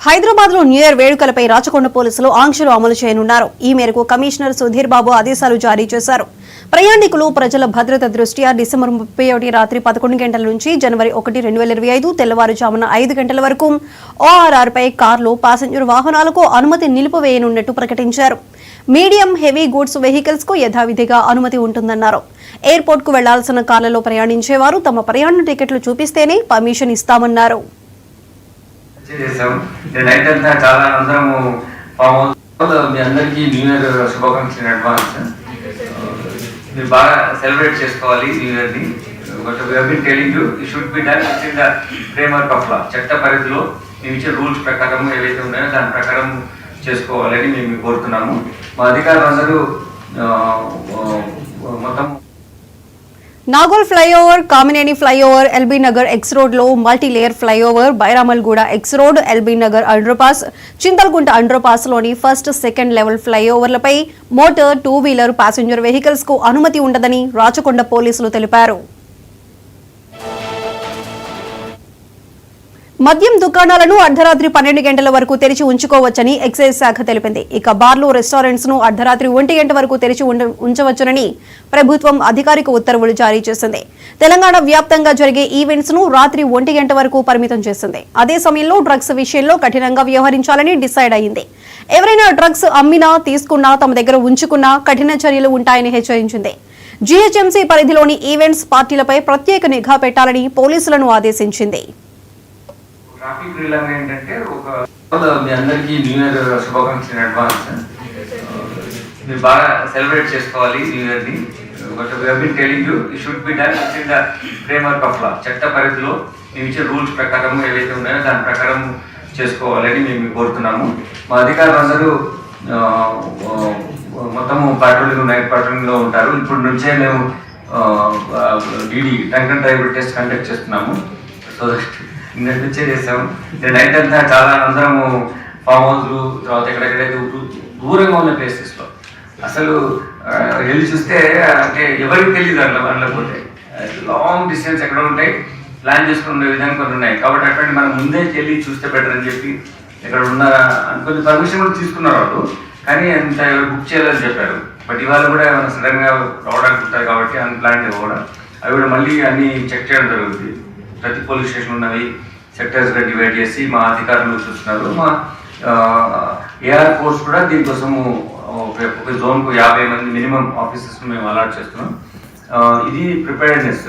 హైదరాబాద్ లో new year వేడుకలపై Rachakonda పోలీసులు ఆంక్షలు అమలు చేయనున్నారు. ఈ మేరకు కమిషనర్ సుధీర్ బాబు ఆదేశాలు జారీ చేశారు. ప్రయాణికులు ప్రజల భద్రత దృష్ట్యా డిసెంబర్ 31 రాత్రి 11 గంటల నుంచి జనవరి 1, 2025 తెల్లవారుజామున 5 గంటల వరకు ఓఆర్ఆర్ పై కార్లు, ప్యాసింజర్ వాహనాలకు అనుమతి నిలిపివేయనున్నట్టు ప్రకటించారు. మీడియం, హెవీ గూడ్స్ వెహికల్స్ కు యథావిధిగా అనుమతి ఉంటుందన్నారు. ఎయిర్పోర్ట్ కు వెళ్లాల్సిన కార్లలో ప్రయాణించేవారు తమ ప్రయాణ టికెట్లు చూపిస్తేనే పర్మిషన్ ఇస్తామన్నారు. బాగా సెలబ్రేట్ చేసుకోవాలి న్యూ ఇయర్ ని. But we have been telling you it should be done within the framework of law. చట్ట పరిధిలో మేము ఇచ్చే రూల్స్ ప్రకారం ఏవైతే ఉన్నాయో దాని ప్రకారం చేసుకోవాలని మేము కోరుతున్నాము. మా అధికారులందరూ మొత్తం Nagole flyover, Kamineni flyover, LB Nagar X road లో multi layer flyover, Bairamalguda X road, LB Nagar underpass, Chintalkunta underpass లోని ఫస్ట్, సెకండ్ లెవెల్ ఫ్లైఓవర్లపై మోటార్, 2 వీలర్, ప్యాసింజర్ వెహికల్స్ కు అనుమతి ఉండదని రాచకొండ పోలీసులు తెలిపారు. మద్యం దుకాణాలను అర్ధరాత్రి 12 గంటల వరకు తెరిచి ఉంచుకోవచ్చని ఎక్సైజ్ శాఖ తెలిపింది. ఇక బార్లు, రెస్టారెంట్స్ ను అర్ధరాత్రి 1 గంట వరకు తెరిచి ఉంచవచ్చునని ప్రభుత్వం అధికారిక ఉత్తర్వులు జారీ చేసింది. తెలంగాణ వ్యాప్తంగా జరిగే ఈవెంట్స్ ను రాత్రి 1 గంట వరకు పరిమితం చేసింది. అదే సమయంలో డ్రగ్స్ విషయంలో కఠినంగా వ్యవహరించాలని డిసైడ్ అయింది. ఎవరైనా డ్రగ్స్ అమ్మినా, తీసుకున్నా, తమ దగ్గర ఉంచుకున్నా కఠిన చర్యలు ఉంటాయని హెచ్చరించింది. జీహెచ్ఎంసీ పరిధిలోని ఈవెంట్స్, పార్టీలపై ప్రత్యేక నిఘా పెట్టాలని పోలీసులను ఆదేశించింది. ట్రాఫిక్ రూల్ ఏంటంటే మీ అందరికీ న్యూ ఇయర్ శుభాకాంక్షలు అడ్వాన్స్. మీరు బాగా సెలబ్రేట్ చేసుకోవాలి న్యూ ఇయర్ ని. But we have been telling you it should be done within the framework of law. చట్ట పరిధిలో మేము ఇచ్చే రూల్స్ ప్రకారం ఏవైతే ఉన్నాయో దాని ప్రకారం చేసుకోవాలని మేము కోరుతున్నాము. మా అధికారులందరూ మొత్తము పెట్రోలింగ్, నైట్ పెట్రోలింగ్ లో ఉంటారు. ఇప్పుడు నుంచే మేము DD drunk and drive test conduct చేస్తున్నాము. సో నిన్నటి నుంచే చేసాము. నైట్ అంతా చాలా అందరము ఫామ్ హౌస్లు, తర్వాత ఎక్కడెక్కడైతే దూరంగా ఉన్న ప్లేసెస్లో అసలు వెళ్ళి చూస్తే అంటే ఎవరికి తెలియదు అందులో పోతే లాంగ్ డిస్టెన్స్ ఎక్కడ ఉంటాయి, ప్లాన్ చేసుకుని ఉండే విధంగా కొన్ని ఉన్నాయి. కాబట్టి అటువంటి మనం ముందే వెళ్ళి చూస్తే బెటర్ అని చెప్పి ఎక్కడ ఉన్నారా అనుకుని పర్మిషన్ కూడా తీసుకున్నారు వాళ్ళు. కానీ అంత బుక్ చేయాలని చెప్పారు. బట్ ఇవాళ కూడా ఏమైనా సడన్గా రావడానికి ఉంటాయి కాబట్టి అన్ప్లాన్ కూడా అవి కూడా మళ్ళీ అన్ని చెక్ చేయడం జరుగుతుంది. ప్రతి పోలీస్ స్టేషన్ ఉన్నవి సెక్టర్స్గా డివైడ్ చేసి మా అధికారులు చూస్తున్నారు. మా ఏఆర్ ఫోర్స్ కూడా దీనికోసము ఒక జోన్కు 50 మంది మినిమం ఆఫీసర్స్ను మేము అలాట్ చేస్తున్నాం. ఇది ప్రిపేర్డ్నెస్.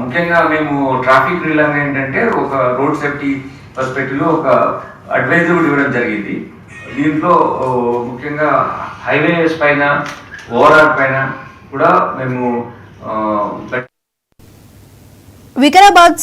ముఖ్యంగా మేము ట్రాఫిక్ రూల్ ఏంటంటే ఒక రోడ్ సేఫ్టీ పర్స్పెక్టివ్లో ఒక అడ్వైజరీ కూడా ఇవ్వడం జరిగింది. దీంట్లో ముఖ్యంగా హైవేస్ పైన, ఓవరాల్ పైన కూడా మేము వికారాబాద్